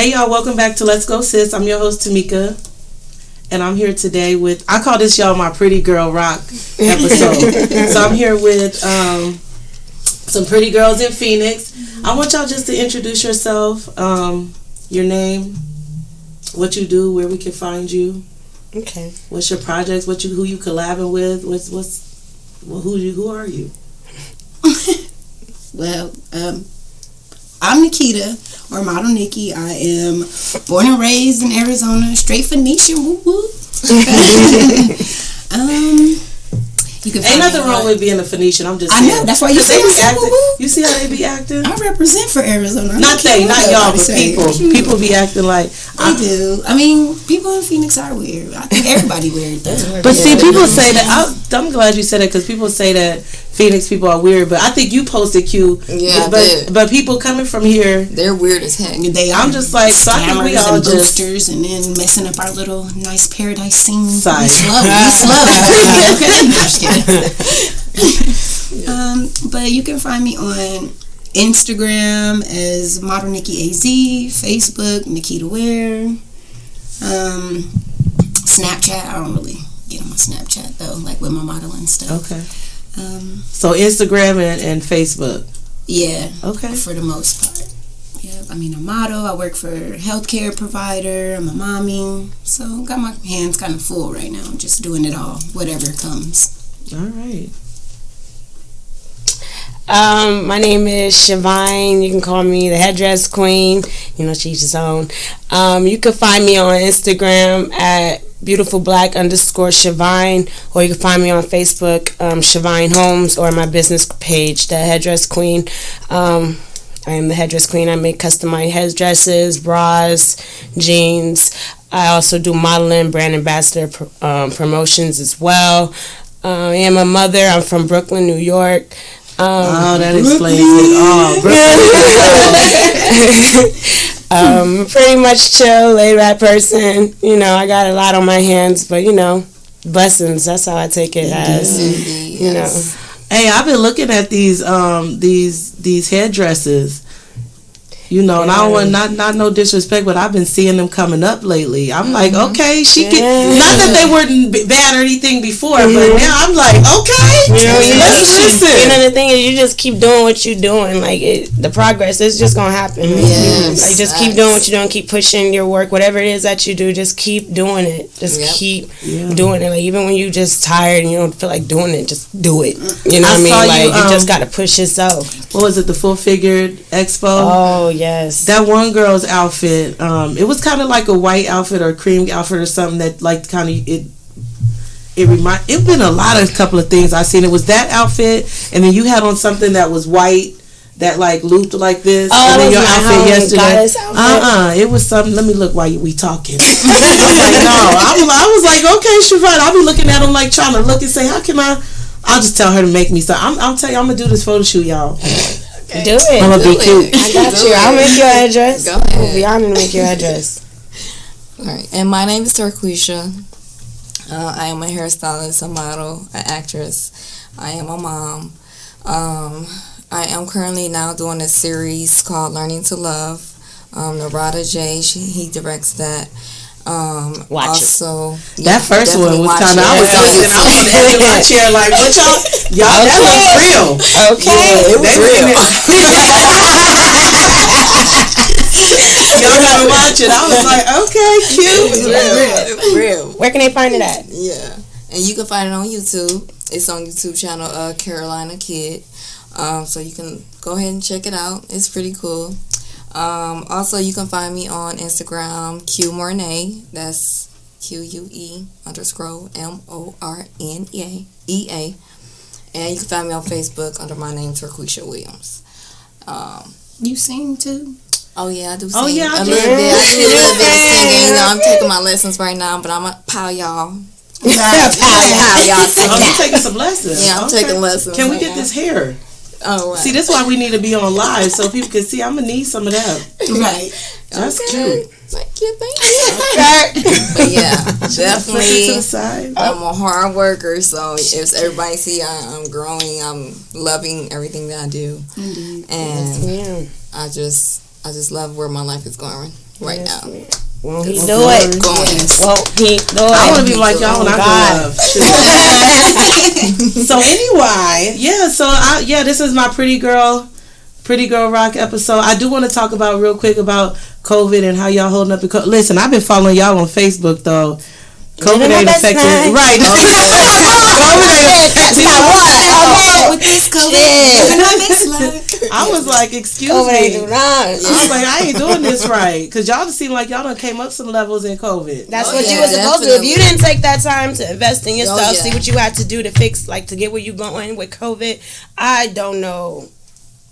Hey y'all, welcome back to Let's Go Sis. I'm your host Tamika, and I'm here today with, I call this y'all my Pretty Girl Rock episode. So I'm here with some pretty girls in Phoenix. I want y'all just to introduce yourself, your name, what you do, where we can find you. Okay. What's your projects? Who you collabing with? Who are you? Well, I'm Nikita, or Model Nikki. I am born and raised in Arizona, straight Phoenician. Woo woo. You can Ain't nothing wrong with being a Phoenician. I'm just saying. I know, that's why you say acting. You see how they be acting? I represent for Arizona. Not y'all, but people. People be acting like I do. I mean, people in Phoenix are weird. I think everybody weird though. But see, people say that. I'm glad you said that because people say that Phoenix people are weird, but I think you posted Q. Yeah, but people coming from here, they're weird as heck. I'm just like, so I think we all and just boosters and then messing up our little nice paradise scene. We slow. Okay, I'm just kidding. But you can find me on Instagram as Model Nikki AZ, Facebook Nikita Ware, Snapchat. I don't really get on my Snapchat though, like with my modeling stuff. Okay. So Instagram and Facebook. Yeah. Okay. For the most part. Yeah. I mean, I model. I work for a healthcare provider. I'm a mommy. So got my hands kind of full right now. I'm just doing it all, whatever comes. All right. My name is Shavine. You can call me the Headdress Queen. You know, she's his own. You can find me on Instagram at beautifulblack_Shavine, or you can find me on Facebook, Shavine Homes, or my business page, the Headdress Queen. I am the Headdress Queen. I make customized headdresses, bras, jeans. I also do modeling, brand ambassador promotions as well. I am a mother. I'm from Brooklyn, New York. That explains it all. Pretty much chill, laid back person. You know, I got a lot on my hands, but you know, blessings. That's how I take it as. Indeed, you know. Hey, I've been looking at these headdresses. You know, and I don't want not no disrespect, but I've been seeing them coming up lately. I'm like, okay, she can. Not that they weren't bad or anything before, but now I'm like, okay, let's listen. You know, the thing is, you just keep doing what you're doing. Like the progress is just gonna happen. Yes, like just keep doing what you're doing. Keep pushing your work, whatever it is that you do. Just keep doing it. Just keep doing it. Like even when you just tired and you don't feel like doing it, just do it. You know what I mean? Like you just gotta push yourself. What was it? The Full Figured Expo. Oh. Yes. That one girl's outfit, it was kind of like a white outfit or a cream outfit or something that like kind of it been a couple of things I've seen. It was that outfit, and then you had on something that was white that like looped like this. Oh, and then your outfit yesterday. Outfit. It was something. Let me look while we talking. I was like, okay, Shavine. I'll be looking at them like trying to look and say, how can I? I'll just tell her to make me something. I'll tell you, I'm gonna do this photo shoot, y'all. Okay. Do it. I'm gonna be cute. I got you. I'll make your address. Go ahead. I'll be honored to make your address. All right. And my name is Turquisha. I am a hairstylist, a model, an actress. I am a mom. I am currently now doing a series called Learning to Love. Narada J, he directs that. Also, that first one was kind of. I was on the edge of my chair, like, what y'all? That was real. Okay, it was real. Y'all gotta watch it. I was like, okay, cute. It was real. Where can they find it at? Yeah, and you can find it on YouTube. It's on YouTube channel, Carolina Kid. So you can go ahead and check it out. It's pretty cool. Also, you can find me on Instagram, Q Mornay. That's QUE_MORNEA. And you can find me on Facebook under my name, Turquisha Williams. You sing too? Oh yeah, I do sing. Oh yeah, a little bit. I do a little bit of singing. You know, I'm taking my lessons right now, but I'm a pal y'all. Y'all sing. Oh, you taking some lessons? Yeah, I'm taking lessons. Can we get this hair? Oh, right. See, that's why we need to be on live so people can see. I'm gonna need some of that. Right. That's cute. Thank you. But yeah, definitely. I'm a hard worker, so if everybody see I'm growing, I'm loving everything that I do. Indeed. And I just love where my life is going right now. Won't he do it? Won't he do it? I want to be like y'all when I grow up. So anyway, this is my Pretty Girl Rock episode. I do want to talk about real quick about COVID and how y'all holding up. Listen, I've been following y'all on Facebook though. COVID ain't affected, right? COVID ain't affected. With this COVID, I was like, excuse me. I was like, I ain't doing this right, because y'all just seem like y'all done came up some levels in COVID. That's what you were supposed to do. If you didn't take that time to invest in yourself, see what you had to do to fix, like to get where you going with COVID, I don't know.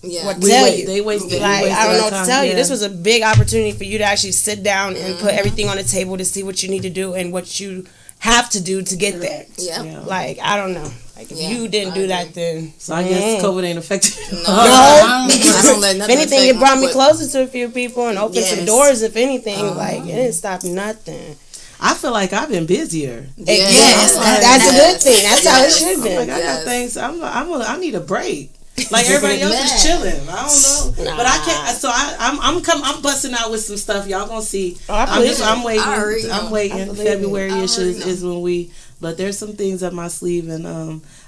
What tell you? They wasted. I don't know what to tell you. This was a big opportunity for you to actually sit down and put everything on the table to see what you need to do and what you have to do to get there. Yeah. Like, I don't know. Like, if you didn't do that, then so I guess COVID ain't affected. No, I don't let nothing. If anything, it brought me closer to a few people and opened some doors. If anything, like it didn't stop nothing. I feel like I've been busier. Yes, that's a good thing. That's how it should be. Like I got things. I need a break. Like everybody else is chilling. I don't know, but I can't. So I'm busting out with some stuff. Y'all gonna see. I'm waiting. I'm waiting. February-ish is when we. But there's some things up my sleeve, and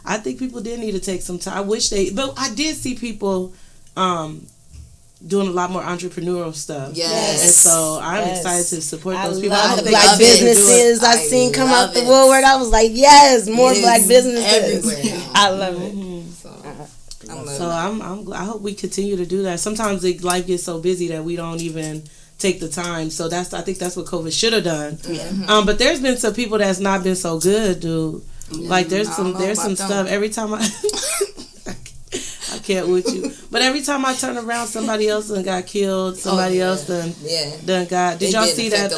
I think people did need to take some time. I wish but I did see people doing a lot more entrepreneurial stuff. Yes. And so I'm excited to support those people. I love the black businesses I've seen come out the woodwork. I was like, yes, more black businesses. Everywhere. I love it. So I hope we continue to do that. Sometimes life gets so busy that we don't even take the time. So I think that's what COVID should have done. Yeah. But there's been some people that's not been so good, dude. Like there's some stuff every time I can't with you. But every time I turn around, somebody else done got killed. Somebody else done got. Did y'all see that?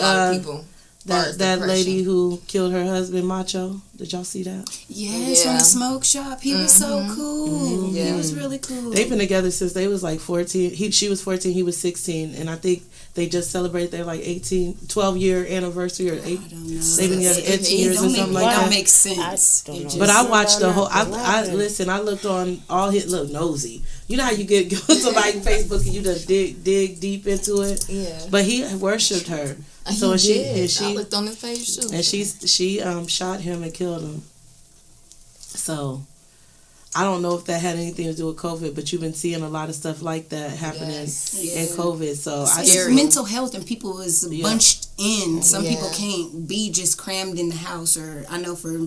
That lady who killed her husband, Macho. Did y'all see that? Yes, from the smoke shop. He was so cool. He was really cool. They've been together since they was like 14. She was 14, he was 16, and I think they just celebrated their like 12-year anniversary or 8. I don't know. They've been together 18 years or something like that. That makes sense. But I watched the whole. I looked on all his nosy. You know how you go to somebody's Facebook and you just dig deep into it. Yeah. But he worshipped her. So she I looked on his page too. And she shot him and killed him. So I don't know if that had anything to do with COVID, but you've been seeing a lot of stuff like that happening in COVID. So mental health and people is bunched in. Some people can't be just crammed in the house. Or I know for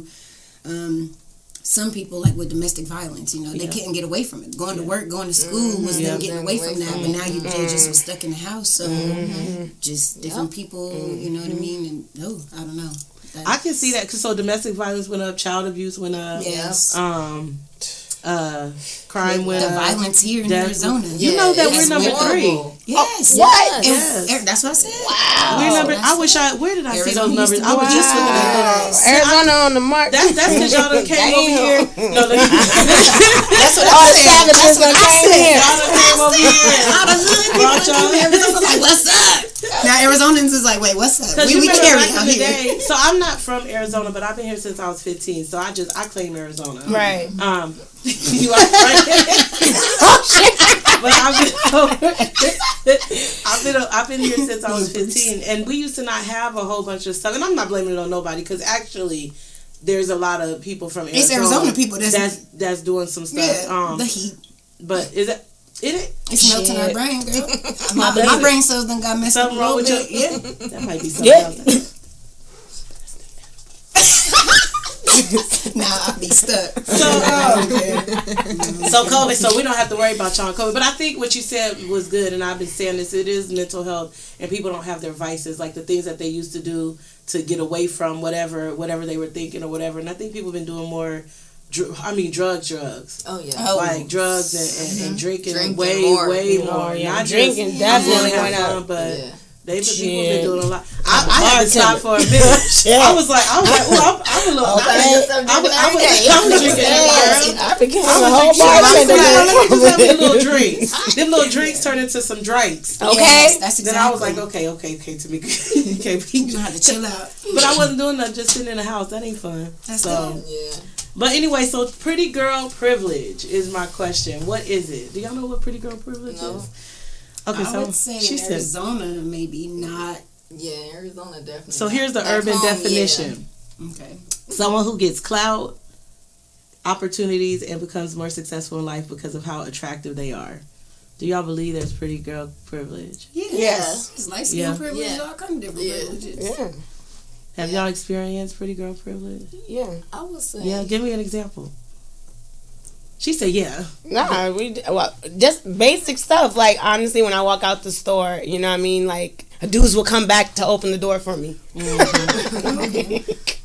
some people, like with domestic violence, they couldn't get away from it. Going to work, going to school was them getting away from that. But now they just was stuck in the house. So just different people, you know what I mean? And I don't know. I can see that because domestic violence went up, child abuse went up. Yes. Crime went up. The violence here in Arizona. You know that we're number 3. Yes. What? Yes. That's what I said. Wow. We're number. Where did I see those numbers? I was just looking at Arizona on the mark. That's because y'all done came over here. No, that's what I said. That's what I said. Y'all done came over here. Brought y'all. Like, what's up? Now Arizonans is like, wait, what's up? We carry out here. So I'm not from Arizona, but I've been here since I was 15. So I claim Arizona. Right. You are right. But I've been here since I was 15, and we used to not have a whole bunch of stuff. And I'm not blaming it on nobody because actually, there's a lot of people from Arizona. It's Arizona people that's doing some stuff. Yeah, the heat. But is it? It's melting our brain, girl. My brain cells done got messed up a little bit. Yeah, that might be something else. Nah, I'll be stuck. So COVID, so we don't have to worry about y'all COVID. But I think what you said was good, and I've been saying this, it is mental health, and people don't have their vices, like the things that they used to do to get away from whatever they were thinking or whatever. And I think people have been doing more, drugs. Oh, yeah. Like drugs and drinking way more. Not drinking, definitely going out, but... People been doing a lot. I had to stop for a minute. I was like, I'm a little. I was drinking. I became a whole bartender. Let me just have a little drinks. Them little drinks turned into some drinks. Okay, that's exactly. Then I was like, okay, Tamika, you gonna have to chill out. But I wasn't doing that. Just sitting in the house. That ain't fun. That's good. Yeah. But anyway, so pretty girl privilege is my question. What is it? Do y'all know what pretty girl privilege is? Okay, I would say she in Arizona, maybe not. Yeah, Arizona definitely. So here's the urban definition. Yeah. Okay. Someone who gets clout, opportunities, and becomes more successful in life because of how attractive they are. Do y'all believe there's pretty girl privilege? Yeah. Yes. It's light skin privilege, all kind of different privileges. Yeah. Have y'all experienced pretty girl privilege? Yeah. I would say. Yeah, give me an example. She said, yeah. Nah, just basic stuff. Like, honestly, when I walk out the store, you know what I mean? Like, dudes will come back to open the door for me.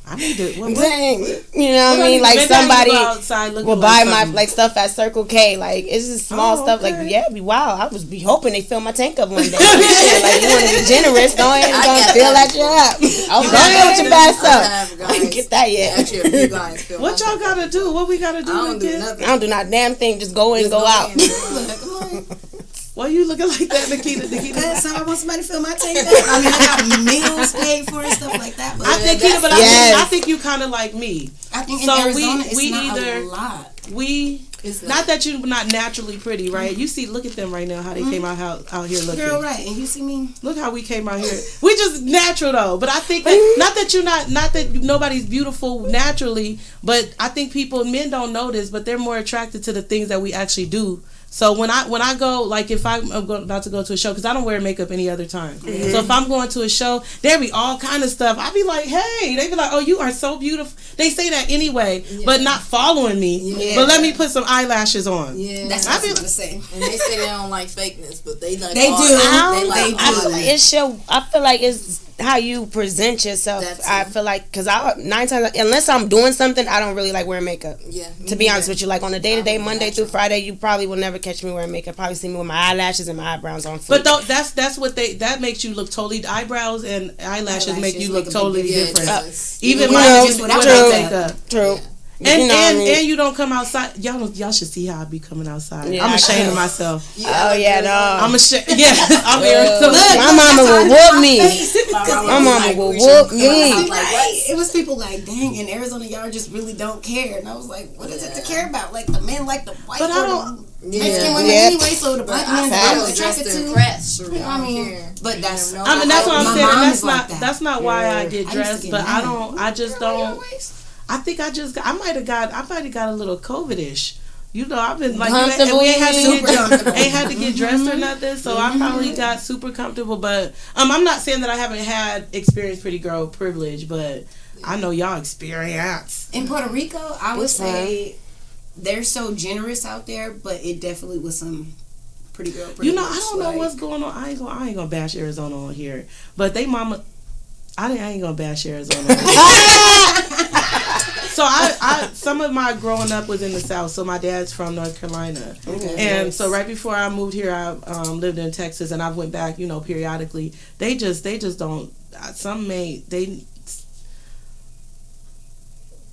I need to. Dang. You know what I mean? Like, somebody will buy my, like, stuff at Circle K. Like, it's just small stuff. Like, yeah, it'd be wild. I was be hoping they fill my tank up one day. Like, you want to be generous, go ahead and go fill that shit up. I'll go ahead with your bad stuff. I didn't get that yet. Actually, if you guys feel what y'all gotta do? What we gotta do? I don't do nothing. I don't do not damn thing. Just go in and go out. Why you looking like that, Nikita? Because I want somebody to fill my tank up. I mean, I got meals paid for and stuff like that. But I think you kind of like me. I think in Arizona, it's not either, a lot. It's not that you're not naturally pretty, right? You see, look at them right now, how they came out here looking. Girl, right, and you see me. Look how we came out here. We just natural though, but I think that not that nobody's beautiful naturally, but I think men don't notice, but they're more attracted to the things that we actually do. So when I go, like if I'm about to go to a show, because I don't wear makeup any other time. Mm-hmm. So if I'm going to a show, there be all kind of stuff. I be like, hey, they be like, oh, you are so beautiful. They say that anyway, but not following me. Yeah. But let me put some eyelashes on. Yeah, that's what I was gonna say. And they say they don't like fakeness, but they like. They do. It show. I feel like it's how you present yourself. I feel like because 9 times unless I'm doing something, I don't really like wearing makeup. Yeah. To be honest with you, like on a day-to-day, Monday through Friday, you probably will never catch me wearing makeup. Probably see me with my eyelashes and my eyebrows on. But that's what that makes you look totally. Eyebrows and eyelashes make you look totally different. Even without makeup. True. And you don't come outside. Y'all should see how I be coming outside. Yeah, I'm ashamed of myself. Oh yeah, no. I'm ashamed. Yeah, I'm here. My mama will whoop me. My mama will whoop me. It was people like, dang, in Arizona y'all just really don't care, and I was like, what is it to care about? Like the men like the white. But I don't. Mexican women anyway, so the black men I'm attracted to. I mean, but that's. That's what I'm saying. That's not why I get dressed, but I don't. I just don't. I think I might have got a little COVID-ish. You know, I've been like, we ain't had to get dressed or nothing, so I probably got super comfortable. But I'm not saying that I haven't had experienced pretty girl privilege, but I know y'all experience. In Puerto Rico, I would say they're so generous out there, but it definitely was some pretty girl privilege. You know, I don't know what's going on. I ain't gonna bash Arizona on here, but they mama. I ain't gonna bash Arizona. So I some of my growing up was in the South. So my dad's from North Carolina, and so right before I moved here, I lived in Texas, and I went back, periodically. They just don't.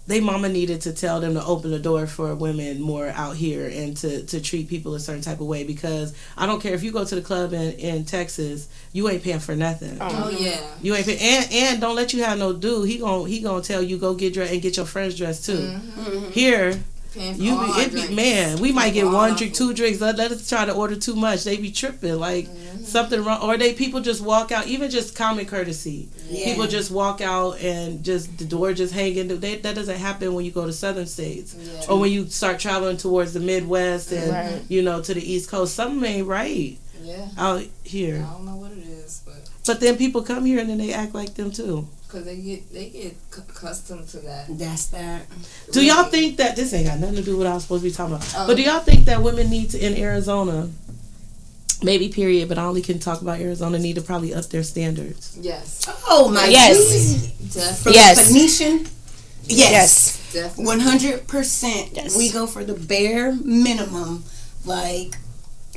They mama needed to tell them to open the door for women more out here and to treat people a certain type of way, because I don't care if you go to the club in Texas, you ain't paying for nothing. Oh yeah. You ain't paying, and don't let you have no dude. He gonna tell you go get dressed and get your friends dressed too. Mm-hmm. Here, we might get one drink, 2 drinks. Let us try to order too much. They be tripping like something wrong, or people just walk out. Even just common courtesy, people just walk out and just the door just hanging. That doesn't happen when you go to southern states or when you start traveling towards the Midwest and to the East Coast. Something ain't right out here. I don't know what it is, but then people come here and then they act like them too. Because they get accustomed to that. That's that. Do y'all think that this ain't got nothing to do with what I was supposed to be talking about? But do y'all think that women need to, in Arizona, maybe period, but I only can talk about Arizona, need to probably up their standards? Yes. Oh my yes. Definitely. Yes. Phoenician. Yes. Definitely. 100%. Yes. We go for the bare minimum. Like,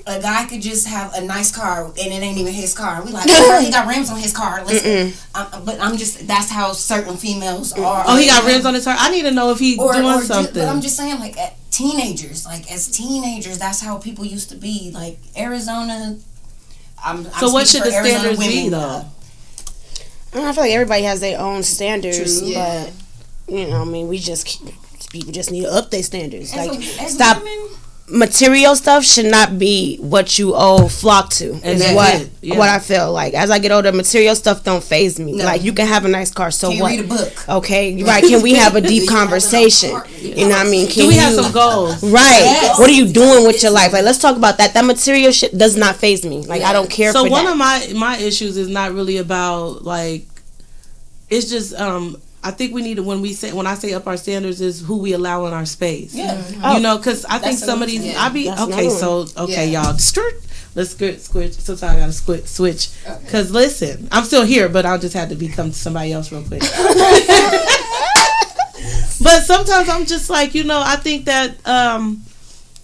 a guy could just have a nice car and it ain't even his car. We like, he got rims on his car. Listen, but that's how certain females are. Oh, he got rims on his car. I need to know if he's doing something. But I'm just saying, like, as teenagers, that's how people used to be. Like Arizona. So what should the standards be though? I feel like everybody has their own standards, but people just need to up their standards. Like, stop. material stuff should not be what you flock to. And is what I feel like. As I get older, material stuff don't faze me. No. Like, you can have a nice car, so can what? Read a book. Okay, right. Can we have a deep conversation? You know what I mean? Can we have some goals? Right. Yes. What are you doing with your life? Like, let's talk about that. That material shit does not faze me. Like, I don't care for that. So one of my issues is not really about, like, it's just I think we need to, when I say up our standards, is who we allow in our space. Yeah. You know, because I think some of these, y'all, let's switch. Sometimes I gotta switch. Because listen, I'm still here, but I'll just have to become somebody else real quick. But sometimes I'm just like, you know, I think that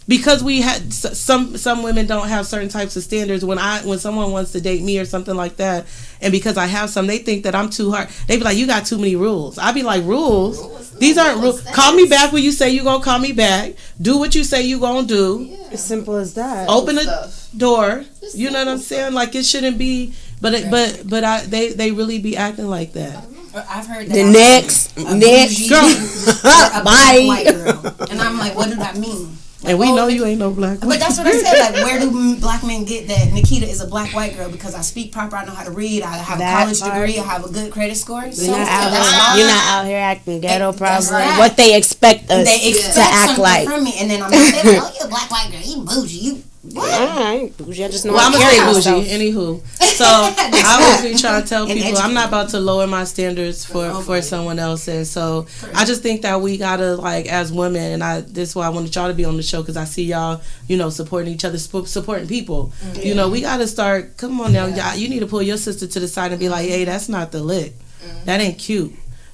because we had some women don't have certain types of standards. When someone wants to date me or something like that, and because I have some, they think that I'm too hard. They be like, you got too many rules. I be like, rules? These aren't rules. Call me back when you say you gonna call me back. Do what you say you gonna do. Yeah. As simple as that. Open the door. You know what I'm saying? Like, it shouldn't be. But they really be acting like that. I've heard that. The next girl, a black white girl, and I'm like, what do that mean? Like, and we know you ain't no black. But that's what I said. Like, where do black men get that Nikita is a black white girl because I speak proper, I know how to read, I have a college degree, I have a good credit score. You're not out here acting ghetto, probably. What they expect us to act like. From me, and then I'm like, oh, you a black white girl, you bougie, you. What? I ain't bougie. I just know I'm carry bougie. Anywho, so I was really trying to tell people I'm not about to lower my standards for someone else, and so I just think that we gotta, like, as women, and this is why I wanted y'all to be on the show, because I see y'all, you know, supporting each other, supporting people. Mm-hmm. You know, we gotta start. Come on now, y'all, you need to pull your sister to the side and be like, hey, that's not the lick. Mm-hmm. That ain't cute.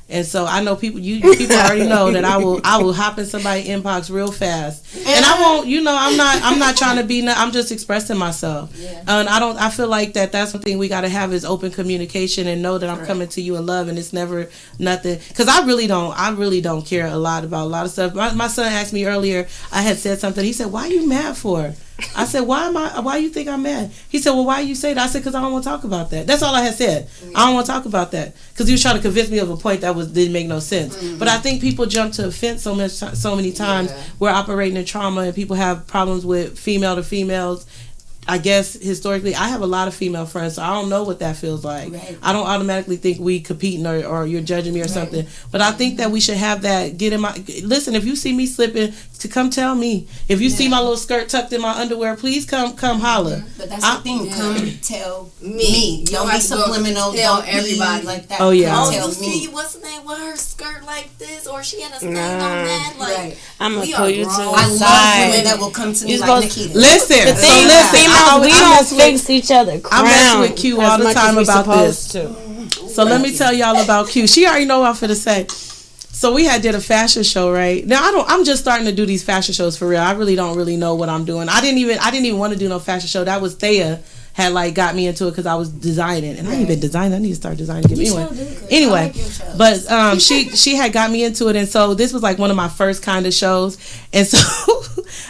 And so I know people already know that I will hop in somebody's inbox real fast, and I won't. You know, I'm not trying to be. I'm just expressing myself, and I feel like that's something we got to have is open communication and know that I'm coming to you in love, and it's never nothing. Because I really don't care a lot about a lot of stuff. My son asked me earlier. I had said something. He said, "Why are you mad for?" I said, why you think I'm mad? He said, well, why you say that? I said, because I don't want to talk about that. That's all I had said. I don't want to talk about that. Because he was trying to convince me of a point that didn't make no sense. Mm-hmm. But I think people jump to offense so many times. Yeah. We're operating in trauma, and people have problems with female to females. I guess historically, I have a lot of female friends, so I don't know what that feels like. Right. I don't automatically think we competing or you're judging me or something. But I think that we should have that. Listen. If you see me slipping, to come tell me. If you see my little skirt tucked in my underwear, please come holler. But that's the thing. Come tell me. Don't be subliminal. Tell everybody like that. Oh yeah. Oh, you see what's the name with her skirt like this, or she had a stain on that. Like, I'm gonna pull you to the side. I love women that will come to me like Nikita. Listen. The thing is, we don't fix each other. I mess with Q all the time about this. So let me tell y'all about Q. She already know what I'm finna say. So we did a fashion show, right? Now I'm just starting to do these fashion shows for real. I really don't know what I'm doing. I didn't even want to do no fashion show. That was Thea had like got me into it because I was designing, and I ain't even designing. I need to start designing. Anyway, but she had got me into it, and so this was like one of my first kind of shows, and so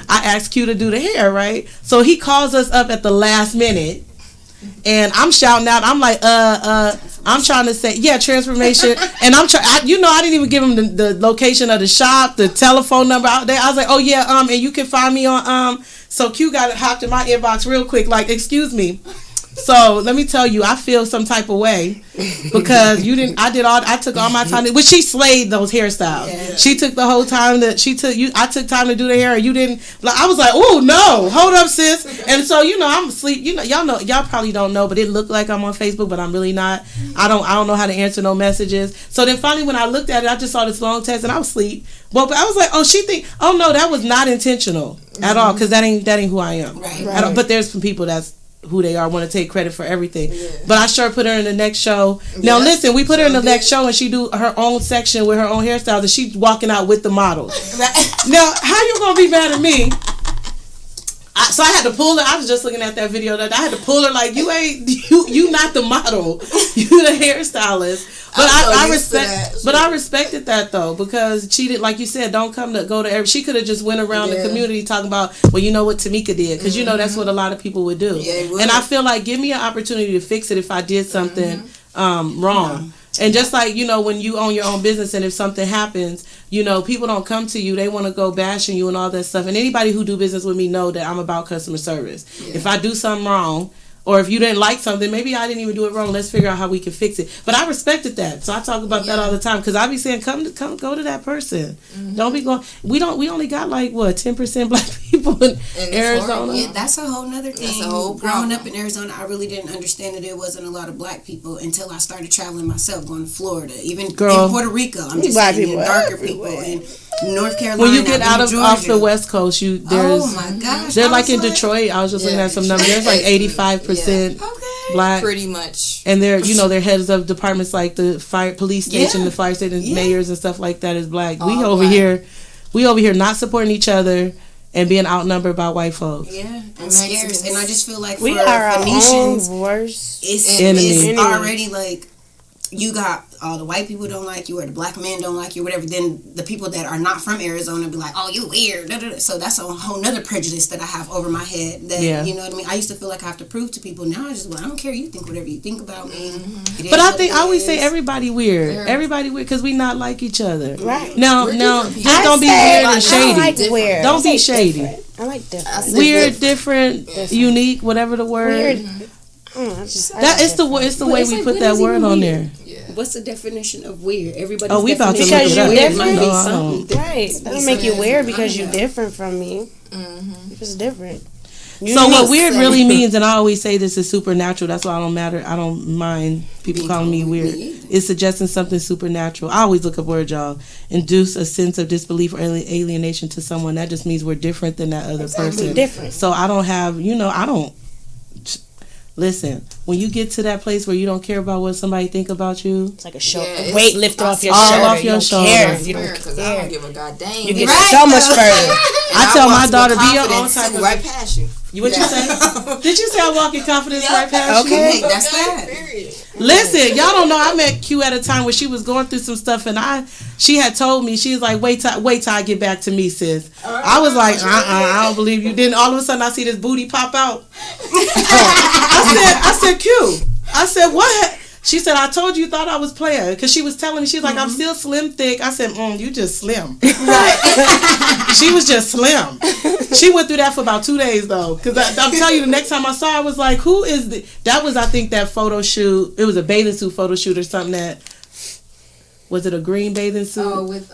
I asked Q to do the hair, right? So he calls us up at the last minute, and I'm shouting out. I'm like, I'm trying to say, transformation, and I'm trying. I didn't even give him the location of the shop, the telephone number out there. I was like, oh yeah, and you can find me on So Q got it hopped in my inbox real quick, like, excuse me. So let me tell you, I feel some type of way because I took all my time. She slayed those hairstyles. Yeah. She took the whole time I took time to do the hair. You didn't. Like, I was like, oh no, hold up, sis. And so I'm asleep. Y'all probably don't know, but it looked like I'm on Facebook, but I'm really not. I don't know how to answer no messages. So then finally, when I looked at it, I just saw this long text, and I was asleep. Well, but I was like, oh no, that was not intentional at all, because that ain't who I am. Right. But there's some people that's who they are, want to take credit for everything. Yeah. But I sure put her in the next show. Now listen, we put her in the next show, and she do her own section with her own hairstyles, and she's walking out with the models. Now, how you gonna be mad at me? So I had to pull her. I was just looking at that video. That I had to pull her like, you not the model, you the hairstylist. But I respected that though, because she did, like you said, don't go to every. She could have just went around the community talking about, well, you know what Tamika did, because that's what a lot of people would do. Yeah, and I feel like, give me an opportunity to fix it if I did something wrong. And just like, when you own your own business and if something happens, people don't come to you. They want to go bashing you and all that stuff. And anybody who do business with me know that I'm about customer service. Yeah. If I do something wrong, or if you didn't like something, maybe I didn't even do it wrong. Let's figure out how we can fix it. But I respected that, so I talk about that all the time because I be saying, come, go to that person. Mm-hmm. Don't be going. We only got 10% black people in Arizona. Yeah, that's a whole nother thing. Growing up in Arizona, I really didn't understand that there wasn't a lot of black people until I started traveling myself, going to Florida, even in Puerto Rico. I'm just black saying, people, darker people, and North Carolina. When you get off the West Coast, there's oh my gosh, they're like in Detroit. I was just looking at some numbers. There's like 85%. Black, pretty much, and they're they're heads of departments like the police station, the fire station, mayors and stuff like that is black. We over here not supporting each other and being outnumbered by white folks. Yeah, and scarce. And I just feel like we are our own worst enemy. It's already like you got all the white people don't like you or the black men don't like you, whatever. Then the people that are not from Arizona be like, oh, you weird. Da, da, da. So that's a whole nother prejudice that I have over my head. That you know what I mean. I used to feel like I have to prove to people. Now I don't care. You think whatever you think about me. Mm-hmm. But I always say everybody weird. Yeah. Everybody weird because we not like each other. Right. Now, just don't be weird and shady. I like weird. Don't be shady. Different. I like different. Weird, different, unique, whatever the word. Weird. It's the way we put that word on there. What's the definition of weird? Everybody. Oh, we about to look because you're different. Right. That don't make you weird because you're different from me. Mm-hmm. It's different. So what weird really means, and I always say this is supernatural. That's why I don't mind people calling me weird. It's suggesting something supernatural. I always look up words, y'all. Induce a sense of disbelief or alienation to someone. That just means we're different than that other person. Different. So I don't have, listen, when you get to that place where you don't care about what somebody think about you, it's like a weight lifted off your shoulder. Off your shoulder. You don't care. I don't give a goddamn. You get so much further. I tell my daughter, be your own type of right past you. What you say? Did you say I walk in confidence right past you? Okay, that's that. Listen, y'all don't know. I met Q at a time where she was going through some stuff, and she had told me, she was like, wait till I get back to me, sis. I was like, I don't believe you. Then all of a sudden I see this booty pop out. I said, Q. I said, what? She said, I told you thought I was playing. Because she was telling me, she was like, I'm still slim thick. I said, you just slim. Right. She was just slim. She went through that for about 2 days, though. Because I'm telling you, the next time I saw her, I was like, who is that was, I think, that photo shoot. It was a bathing suit photo shoot or something was it a green bathing suit? Oh, with,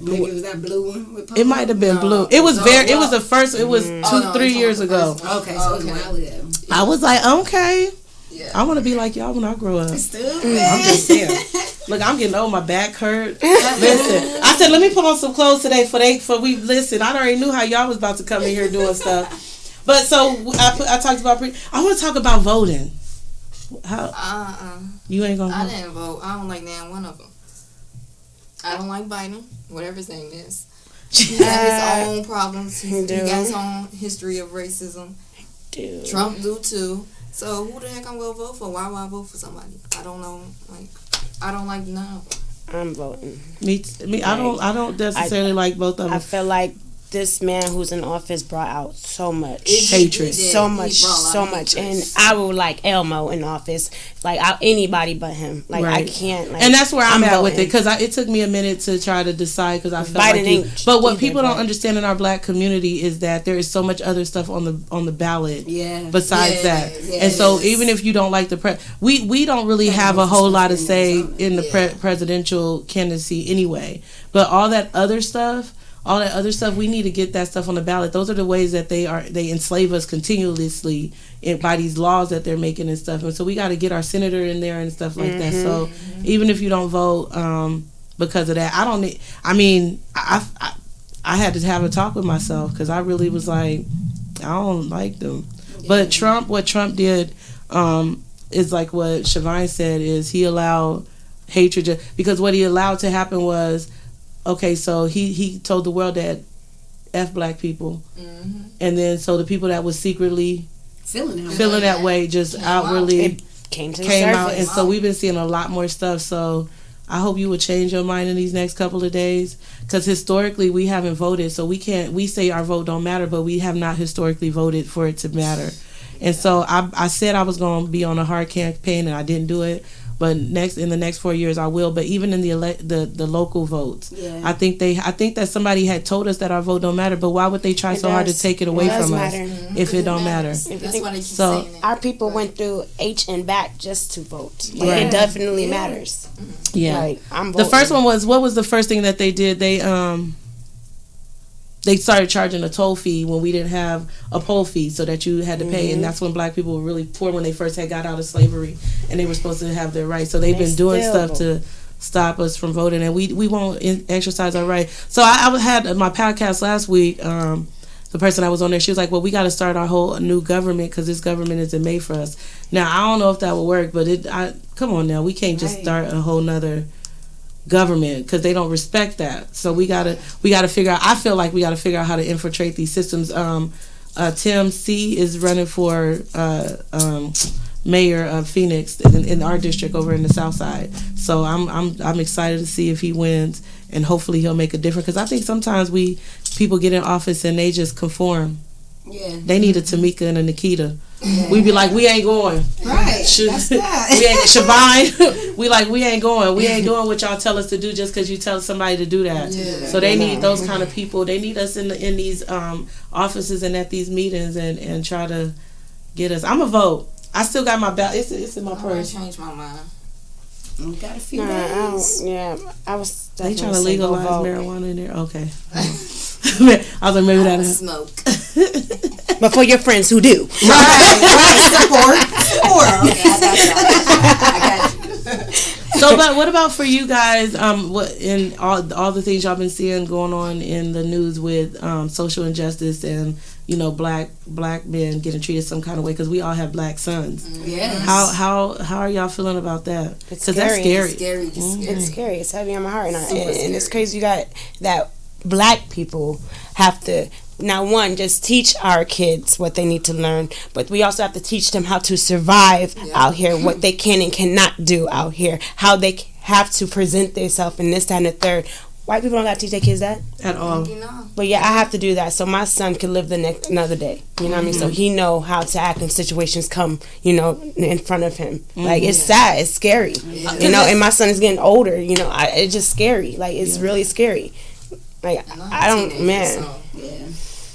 maybe it was that blue one with it might have been blue. It was it was the first, it was 3 years ago. Okay, so it was a while ago. I was like, okay. Yeah. I want to be like y'all when I grow up. I'm just saying. Look, I'm getting old. My back hurt. Listen, I said, let me put on some clothes today for we listen. I already knew how y'all was about to come in here doing stuff. But so I talked about. I want to talk about voting. How? You ain't gonna. I didn't vote. I don't like none one of them. I don't like Biden, whatever his name is. He has his own problems. He got his own history of racism. Dude. Trump do too. So who the heck I'm gonna vote for? Why would I vote for somebody? I don't know. I don't like none. I'm voting. Me. I don't necessarily like both of them. I feel like this man who's in office brought out so much hatred, so much, and I would like Elmo in office, like anybody but him. Like right. I can't, and that's where I'm at with it because it took me a minute to try to decide because I felt Biden like but what people don't understand in our black community is that there is so much other stuff on the ballot. Besides that, and so even if you don't like the we don't really have a whole lot of say in the presidential candidacy anyway. But all that other stuff, we need to get that stuff on the ballot. Those are the ways that they enslave us continuously by these laws that they're making and stuff. And so we got to get our senator in there and stuff like that. So even if you don't vote because of that, I had to have a talk with myself because I really was like, I don't like them. But what Trump did is like what Shavine said is he allowed hatred because what he allowed to happen was, okay, so he told the world that F black people. Mm-hmm. And then so the people that was secretly feeling that way just outwardly came out. And so we've been seeing a lot more stuff. So I hope you will change your mind in these next couple of days. Because historically we haven't voted. So we say our vote don't matter, but we have not historically voted for it to matter. And so I said I was going to be on a hard campaign and I didn't do it. but in the next 4 years I will. But even in the local votes, I think that somebody had told us that our vote don't matter. But why would they try so hard to take it away from us if it don't matter? That's why they keep so saying it. Our people went through H and back just to vote. It definitely matters. Yeah. Like, I'm voting. The first one was, what was the first thing that they did? They started charging a toll fee when we didn't have a poll fee, so that you had to pay, and that's when black people were really poor, when they first had got out of slavery, and they were supposed to have their rights. So they've been doing stuff to stop us from voting, and we won't exercise our right. So I had my podcast last week. The person I was on there, she was like, well, we got to start our whole new government because this government isn't made for us. Now, I don't know if that will work, but come on now. We can't just start a whole nother government because they don't respect that. So we gotta figure out. I feel like we gotta figure out how to infiltrate these systems. Tim C is running for mayor of Phoenix in our district over in the South Side. So I'm excited to see if he wins, and hopefully he'll make a difference. Because I think sometimes people get in office and they just conform. Yeah. They need a Tamika and a Nikita. Yeah. We be like, we ain't going. Right. That's that. We ain't Shavine. we ain't going. We ain't doing what y'all tell us to do just because you tell somebody to do that. Yeah. So they need those kind of people. They need us in these offices and at these meetings and try to get us. I'm a vote. I still got my ballot. It's in my purse. I changed my mind. We got a few days. I was. They trying to legalize marijuana in there. Okay. I was like, maybe that'll smoke. But for your friends who do. Right. Support. Okay, I got you. So, but what about for you guys? What in all the things y'all been seeing going on in the news with social injustice and black men getting treated some kind of way because we all have black sons. Yes. How are y'all feeling about that? Because that's scary. It's scary. It's heavy on my heart, and it's crazy. You got that black people have to. Now, one, just teach our kids what they need to learn, but we also have to teach them how to survive out here, what they can and cannot do out here, how they have to present themselves in this, that, and the third. White people don't got to teach their kids that at all. But I have to do that so my son can live another day. You know what I mean? So he know how to act when situations come, in front of him. Like, it's sad, it's scary, and my son is getting older. It's just scary. Like, it's really scary. Like, I don't, man. So,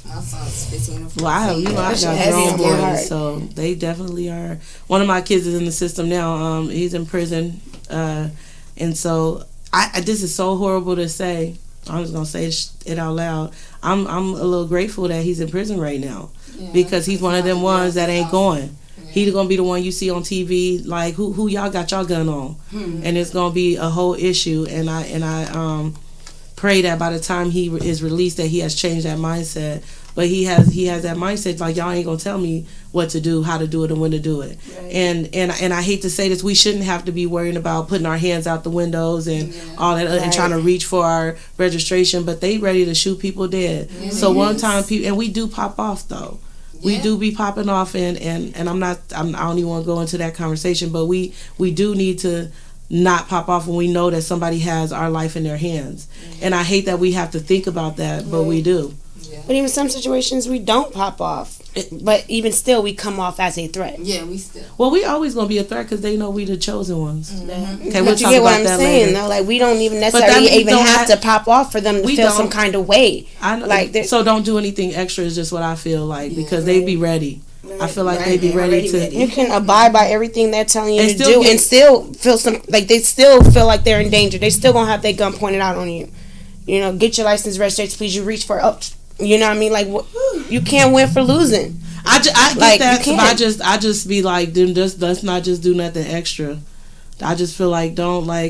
my son's 15 or 14. Well, I got grown boys, so they definitely are. One of my kids is in the system now. He's in prison, and so this is so horrible to say. I'm just gonna say it out loud. I'm a little grateful that he's in prison right now because he's one of them ones that ain't going. He's gonna be the one you see on TV, like who y'all got y'all gun on, and it's gonna be a whole issue. And I pray that by the time he is released, that he has changed that mindset. But he has that mindset like, y'all ain't gonna tell me what to do, how to do it, and when to do it. Right. And I hate to say this, we shouldn't have to be worrying about putting our hands out the windows and all that and trying to reach for our registration. But they ready to shoot people dead. So one time and we do pop off though. We do be popping off and I don't even want to go into that conversation. But we do need to not pop off when we know that somebody has our life in their hands. And I hate that we have to think about that, but we do. But even some situations we don't pop off. But even still, we come off as a threat. Yeah, we still. Well, we always gonna be a threat because they know we the chosen ones. Mm-hmm. Okay, we'll talk about that later. Though, like we don't even necessarily have to pop off for them to feel some kind of way. I know. Like so, don't do anything extra. Is just what I feel like because they be ready. I feel like they be ready to. You can abide by everything they're telling you to do, and still feel they still feel like they're in danger. They still gonna have their gun pointed out on you. Get your license registered, please. You reach for up. You know what I mean? Like, you can't win for losing. I get that. So I just be like, let's not just do nothing extra. I just feel like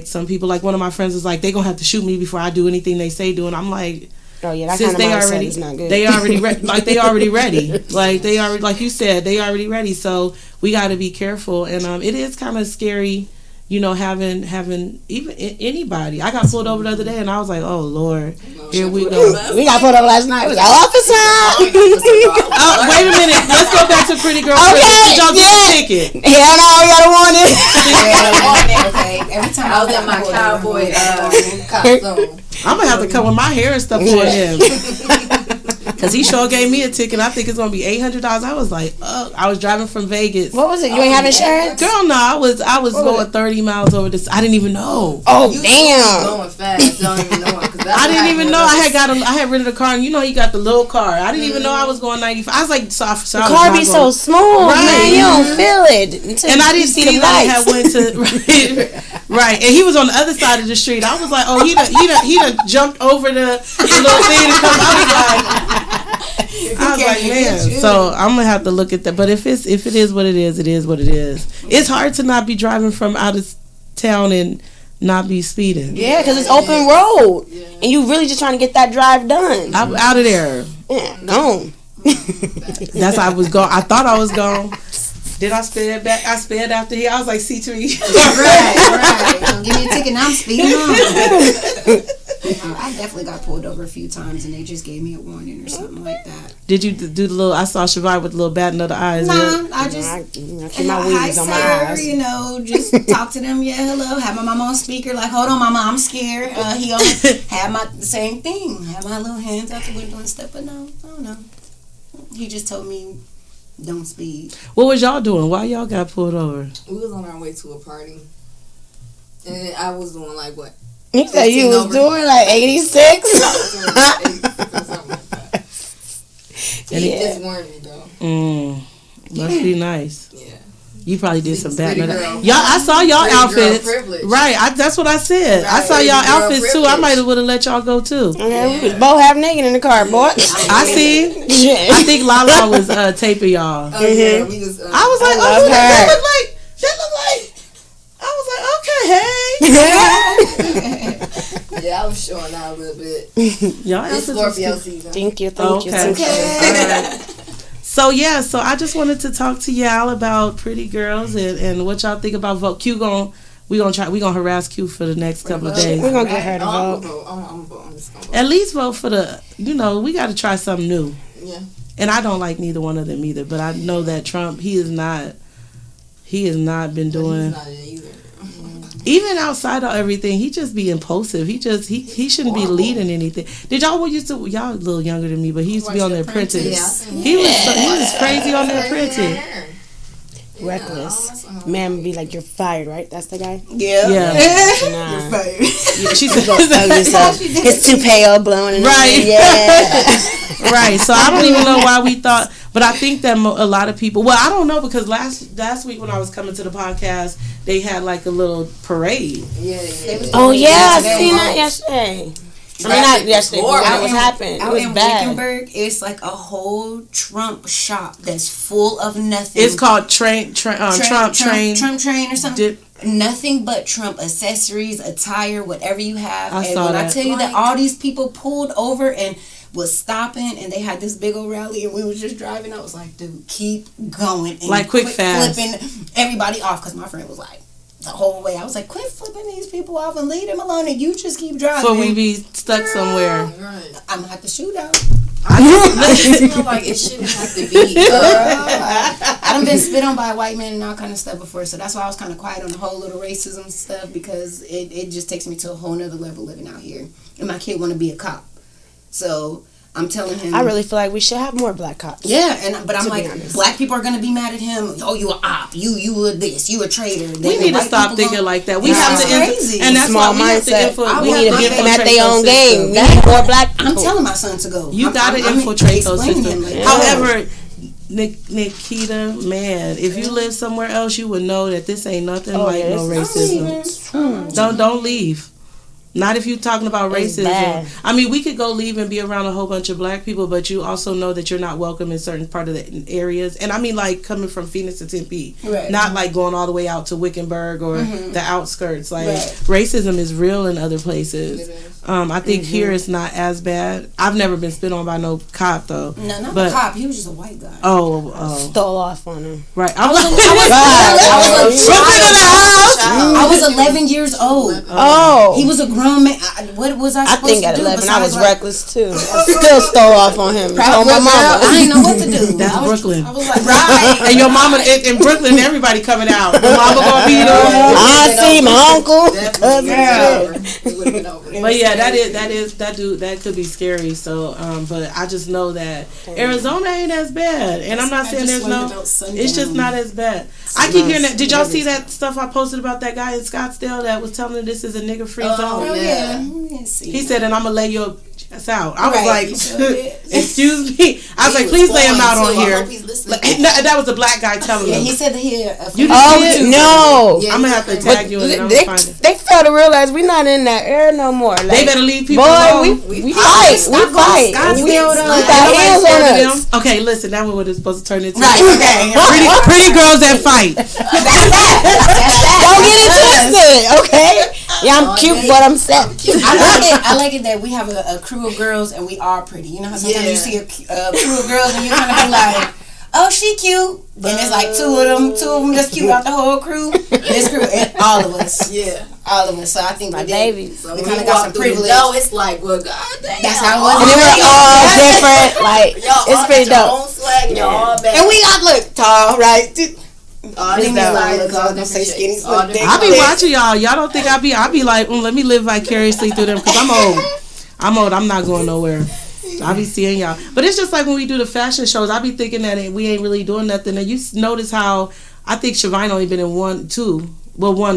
some people, like one of my friends is like, they gonna have to shoot me before I do anything they say do, and I'm like, oh yeah, that kind of mindset is not good. They already they already ready. Like they already, like you said, they already ready. So we got to be careful, and it is kind of scary. Having even anybody. I got pulled over the other day, and I was like, "Oh Lord, here we go." We got pulled over last night. It was like, officer. Wait a minute. Let's go back to Pretty Girl. Okay, did y'all get a ticket? Hell no, we got a warning. Okay, every time I was in my cowboy costume. I'm gonna have to come with my hair and stuff on him. Cause he sure gave me a ticket. I think it's gonna be $800. I was like, oh, I was driving from Vegas. What was it? You ain't have insurance? Girl, no, I was going 30 miles over this. I didn't even know. Oh, You damn. Going fast. Don't even know it. I didn't even know. I had rented a car, and you know, you got the little car. I didn't even know I was going 95. I was like, so The car be so smooth, man. You don't feel it. And I didn't see that I had went to right. And he was on the other side of the street. I was like, oh, he done jumped over the little thing to come. I was like, man. So I'm gonna have to look at that. But if it is what it is, it is what it is. It's hard to not be driving from out of town and not be speeding. Yeah, because it's open road, and you really just trying to get that drive done. I'm out of there. Yeah, gone. That's how I was going. I thought I was gone. Then I sped back. I sped after here. I was like, C3. Right. Give me a ticket. Now I'm speeding on. I definitely got pulled over a few times, and they just gave me a warning or something like that. Did you do the little? I saw Shavai with the little bat under the eyes. Nah, I just I keep my weeds on my eyes. You know, just talk to them. Yeah, hello. Have my mama on speaker. Like, hold on, mama, I'm scared. He on had the same thing. Have my little hands out the window and stuff. But no, I don't know. He just told me, don't speed. What was y'all doing? Why y'all got pulled over? We was on our way to a party, and then I was doing like what? You said you was doing like 86? He just warned me though. Must be nice. Yeah. You probably did some bad. Y'all, I saw y'all outfits. Right, that's what I said. Right, I saw y'all outfits too. I might have would have let y'all go too. Okay, we was both half naked in the car, boy. I see. I think Lala was taping y'all. Oh, yeah, we was, I was like, oh, that looked like. I was like, okay, hey. Yeah, I was showing out a little bit. Y'all It's Scorpio season. Thank you. Okay. So I just wanted to talk to y'all about Pretty Girls and what y'all think about vote. We gonna harass Q for the next couple of days. We're gonna get her to vote. I'm just gonna vote. At least vote for we got to try something new. Yeah. And I don't like neither one of them either, but I know that Trump, he has not been doing. He's not either. Even outside of everything, he just be impulsive. He shouldn't be leading anything. Did y'all a little younger than me, but he used to be on The Apprentice. Yeah. He was crazy on The Apprentice. reckless. Man would be like, "You're fired," right? That's the guy. Yeah. Nah. You're fired. She said, "His toupee all blown." In right. Yeah. Right. So I don't even know why we thought, but I think that a lot of people. Well, I don't know, because last week when I was coming to the podcast, they had like a little parade. Yeah. Oh yeah, I seen that yesterday. I mean, not yesterday, but when it was happening. It was bad. Wickenburg, it's like a whole Trump shop that's full of nothing. It's called Trump Train or something. Nothing but Trump accessories, attire, whatever you have. I saw that. I tell you that all these people pulled over and was stopping, and they had this big old rally, and we was just driving. I was like, dude, keep going. And like quick fast. Flipping everybody off, because my friend was like, the whole way I was like, quit flipping these people off and leave them alone, and you just keep driving. So we be stuck somewhere. Right. I'm gonna have to shoot out. I feel like it shouldn't have to be. I done been spit on by a white man and all kind of stuff before, so that's why I was kind of quiet on the whole little racism stuff, because it just takes me to a whole nother level living out here, and my kid want to be a cop, so I'm telling him. I really feel like we should have more black cops. Yeah, but I'm like, black people are gonna be mad at him. Oh, you a op. You a this. You a traitor. We need to stop thinking like that. We have to, crazy. And that's small why mindset. We need to get them at their own game. We need more black people. I'm telling my son to go. You gotta infiltrate those systems. Like, however, Nikita, man, if you live somewhere else, you would know that this ain't nothing like no racism. Don't leave. Not if you're talking about racism. I mean, we could go leave and be around a whole bunch of black people, but you also know that you're not welcome in certain part of the areas. And I mean, like, coming from Phoenix to Tempe, not like going all the way out to Wickenburg or the outskirts. Like, racism is real in other places. I think here it's not as bad. I've never been spit on by no cop, though. No, not a cop. He was just a white guy. Stole off on him. Right. I was 11 years old. Oh. He was a grown man. What was I supposed to do? I think at 11 I was like, reckless too. I still stole off on him. Told my mama. I didn't know what to do. That's Brooklyn. I was like, right. And your mama in Brooklyn, everybody coming out. Your mama gonna be there. I see my uncle. But yeah, that could be scary. So, but I just know that Arizona ain't as bad, and I'm not saying there's no. It's just not as bad. I keep hearing that. Did y'all see that stuff I posted about that guy in Scottsdale that was telling me this is a nigga free zone? Oh yeah. He said, and I'm gonna lay your ass out. I was like, excuse me. I was like, please lay him out on here. That was a black guy telling me. Yeah, he said that he. No. I'm gonna have to tag you and they fail to realize we're not in that era no more. Like, they better leave people boy, alone. we fight. We fight. We got hands on us. Okay, listen, that was what it's supposed to turn into. Right. Okay. Pretty girls that fight. That's Don't get it twisted, okay? Yeah, I'm cute, but I'm set. I like it that we have a crew of girls and we are pretty. You know how sometimes you see a crew of girls and you kind of be like, oh, she cute. And it's like two of them just cute out the whole crew. This crew, and all of us. Yeah. All of us. So I think my babies. So we kind of got some privilege. No, it's like, well, God damn. That's how it was. And then we're all different. Like, it's pretty dope. And we got, look, tall, right? I be watching y'all. Y'all don't think I be like, let me live vicariously through them because I'm old. I'm not going nowhere. I be seeing y'all. But it's just like when we do the fashion shows, I be thinking that we ain't really doing nothing. And you notice how I think Shavine only been in one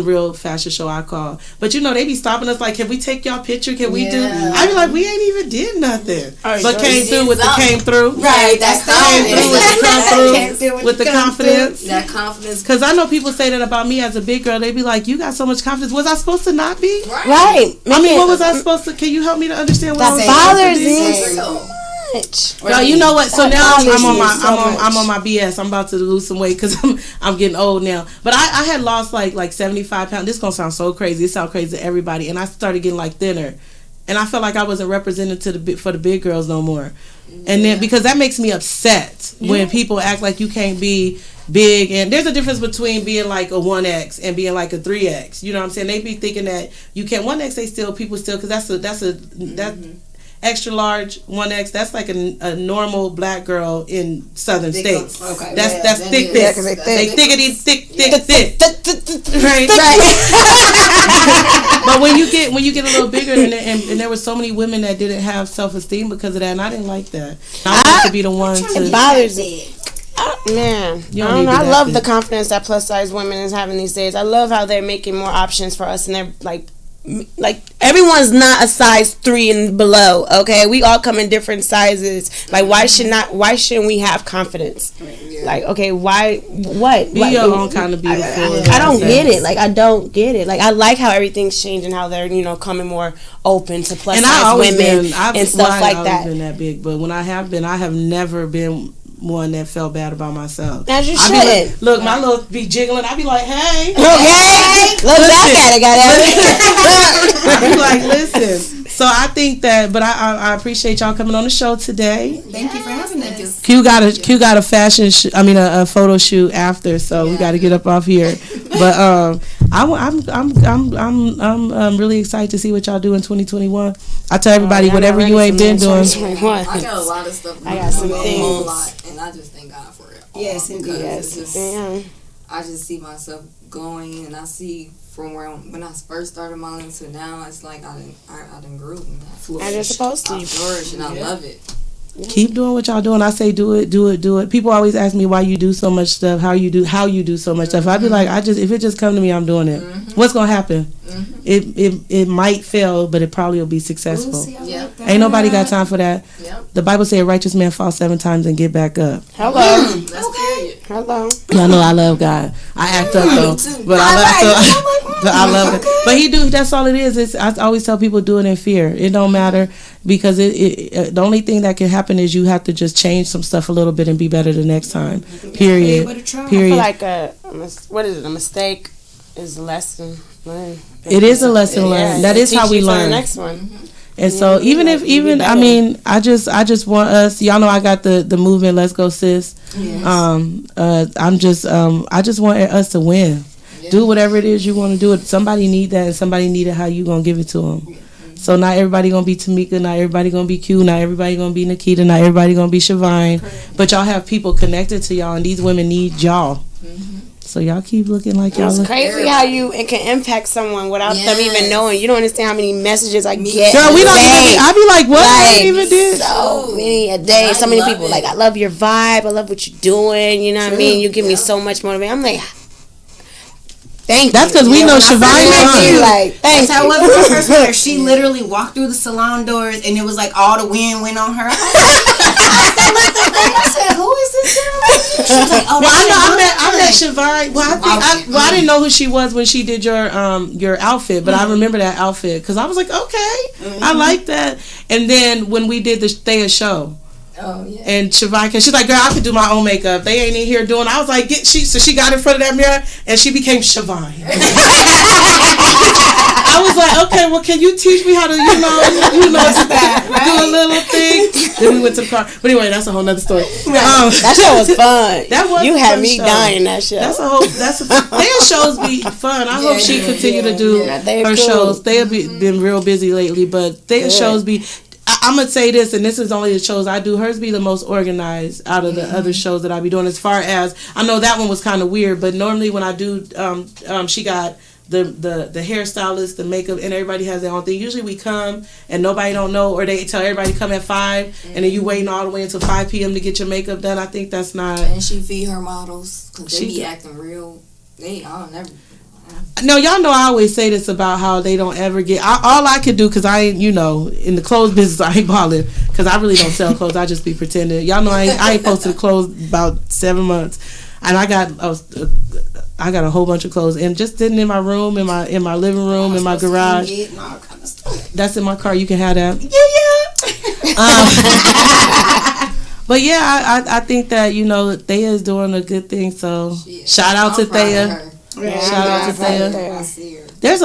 real fashion show I call. But they be stopping us like, can we take y'all picture? Can we do? I be like, we ain't even did nothing. But came through with the came through. Right, that's came through with the confidence. That confidence. Because I know people say that about me as a big girl. They be like, you got so much confidence. Was I supposed to not be? Right. I mean, what was I supposed to? Can you help me to understand what that bothers me so much. Yo, you know what? So now I'm on my BS. I'm about to lose some weight because I'm getting old now. But I had lost like 75 pounds. This gonna sound so crazy. It sounds crazy to everybody. And I started getting like thinner, and I felt like I wasn't represented for the big girls no more. And then because that makes me upset when people act like you can't be big, and there's a difference between being like a 1X and being like a 3X. You know what I'm saying? They be thinking that you can't 1X. People still because that's extra large 1X. That's like a normal black girl in southern states. Okay, that's thick. They thickity thick. Right. But when you get a little bigger, and there were so many women that didn't have self-esteem because of that, and I didn't like that. I wanted to be the one to. It bothers me. Man, I don't know. I love the confidence that plus size women is having these days. I love how they're making more options for us, and they're like everyone's not a size 3 and below. Okay, we all come in different sizes. Like, why shouldn't we have confidence? Like, okay, what be your own kind of beautiful. I don't get it. Like, I don't get it. Like, I like how everything's changing, how they're coming more open to plus size women and stuff like that. I've been that big, but when I have never been one that felt bad about myself. As you should. Look, my little be jiggling. I be like, hey. Okay. Look back at it, goddamn. I be like, listen. So I think that, but I appreciate y'all coming on the show today. Thank you for having us. Q got a fashion a photo shoot after, so we got to get up off here. But I'm really excited to see what y'all do in 2021. I tell everybody whatever you ain't been doing. I got a lot of stuff. I got some things. And I just thank God for it. Yes, indeed. I just see myself going, and I see from when I first started modeling to now, it's like I done grew and I flourish. And you're supposed to. I flourish, and I love it. Keep doing what y'all doing. I say do it. People always ask me why you do so much stuff, how you do so much stuff. I be like, if it just come to me, I'm doing it. What's gonna happen? It might fail, but it probably will be successful. Ain't nobody got time for that. The Bible says a righteous man falls 7 times and get back up. Hello. That's period. Hello. Y'all know I love God. I act up though, but I love it. But he do. That's all it is. I always tell people do it in fear. It don't matter because the only thing that can happen is you have to just change some stuff a little bit and be better the next time. Period. I feel like a mistake is a lesson learned. It is a lesson learned. That is how we learn. The next one. And so I just want us. Y'all know I got the movement. Let's go, sis. Yes. I just want us to win. Yeah. do whatever it is you want to do. It. Somebody need that, and somebody need it. How you gonna give it to them? Mm-hmm. So not everybody gonna be Tamika, not everybody gonna be Q, not everybody gonna be Nikita, not everybody gonna be Shavine. But y'all have people connected to y'all, and these women need y'all. Mm-hmm. So y'all keep looking like y'all. It's crazy how you can impact someone without them even knowing. You don't understand how many messages I get. Girl, we don't even. I be like, what? I even did so many a day. So many people like, I love your vibe. I love what you're doing. You know what I mean? You give me so much motivation. I'm like, thank you. That's because we know Shavine. Like, that's how it was when I first met her. She literally walked through the salon doors, and it was like all the wind went on her. I said, "Who is this girl?" She was like, "Oh, I met Shavine. Well, I didn't know who she was when she did your outfit, but I remember that outfit because I was like, okay, I like that. And then when we did the Thea show. Oh yeah. And Shavine, cause she's like, girl, I could do my own makeup. They ain't in here doing. I was like, so she got in front of that mirror and she became Shavine. I was like, okay, well, can you teach me how to, do a little thing? Then we went to the car. But anyway, that's a whole nother story. That show was fun. That was you had me dying in that show. Their shows be fun. I hope she continue to do her shows. They have been real busy lately, but their shows be. I'm gonna say this, and this is only the shows I do. Hers be the most organized out of the other shows that I be doing. As far as I know, that one was kind of weird. But normally when I do, she got the hairstylist, the makeup, and everybody has their own thing. Usually we come and nobody don't know, or they tell everybody to come at 5, and then you waiting all the way until 5 p.m. to get your makeup done. I think that's not. And she feed her models because they be acting real. I don't never. No, y'all know I always say this about how they don't ever get. All I could do, because I ain't, in the clothes business, I ain't balling, because I really don't sell clothes. I just be pretending. Y'all know I ain't posted clothes about 7 months, and I got a whole bunch of clothes, and just sitting in my room, in my living room, in my garage. That's in my car. You can have that. Yeah. But yeah, I think that Thea is doing a good thing. So shout out to Thea. Yeah, shout out to Thea. There's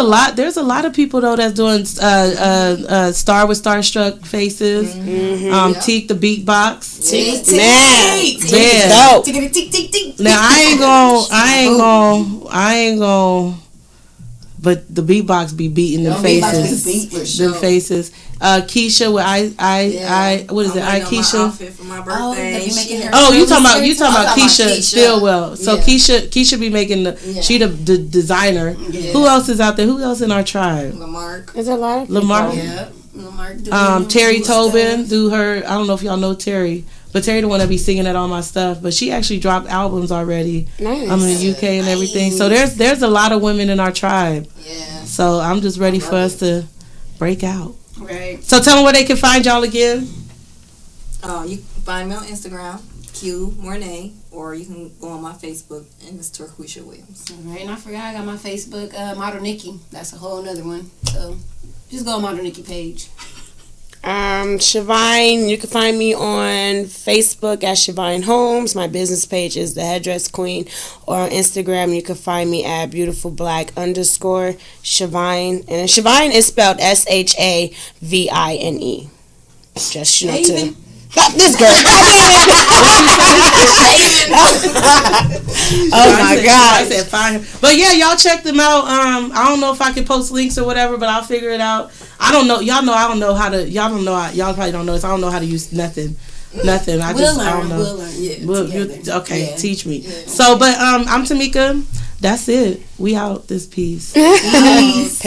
a lot of people though that's doing Star with Starstruck faces. Teak the beatbox. Now I ain't gonna. But the beatbox be beating them faces. Them faces. Keisha with what is it? Keisha. Outfit for my birthday. You talking about Keisha Stillwell. So Keisha be making she the designer. Yeah. Who else is out there? Who else in our tribe? Lamarck. There's a lot of Lamar. Yeah. Lamarck. Terry Tobin do her. I don't know if y'all know Terry. But Terry the one that be singing at all my stuff. But she actually dropped albums already. Nice. I'm in the UK and everything. So there's a lot of women in our tribe. Yeah. So I'm just ready for us to break out. Right. So tell them where they can find y'all again. You can find me on Instagram, Q Mornay, or you can go on my Facebook, and it's Turquisha Williams. All right, and I forgot I got my Facebook, Model Nikki. That's a whole nother one. So just go on Model Nikki page. Shavine, you can find me on Facebook at Shavine Homes. My business page is The Headdress Queen. Or on Instagram, you can find me at beautifulblack_Shavine. And Shavine is spelled SHAVINE. Just, to... Stop this girl. Oh my God. I said fine. But yeah, y'all check them out. I don't know if I can post links or whatever, but I'll figure it out. I don't know. Y'all know I don't know how to. Y'all probably don't know this. I don't know how to use nothing. I don't know. We'll learn. Yeah. Okay, yeah. Teach me. Yeah. So, but I'm Tamika. That's it. We out this piece. Peace.